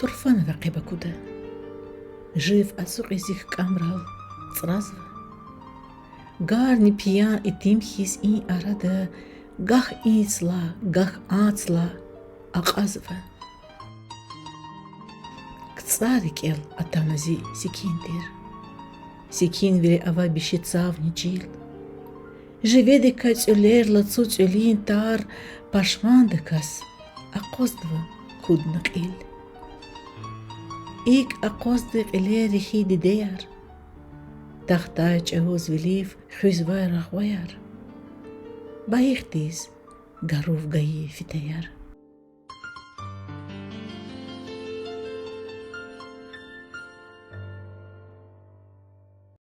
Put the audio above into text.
Турфан вақиба куда. Жив ацуқ изих камрал цразва. Гарни пиян и тимхис и арада гах ицла, гах ацла аҟазва. Кцарик ел атанази сикиндир. Сикин вире ава бишицав ничил. Живеде кацюлерла цуцюлин тар пашмандакас аҟоздва куднак ил. Ик аҟоздык илери хиди деяр. Тахтай чавоз вилив хузвай рахваяр. Баихтиз гарув гаи фитаяр.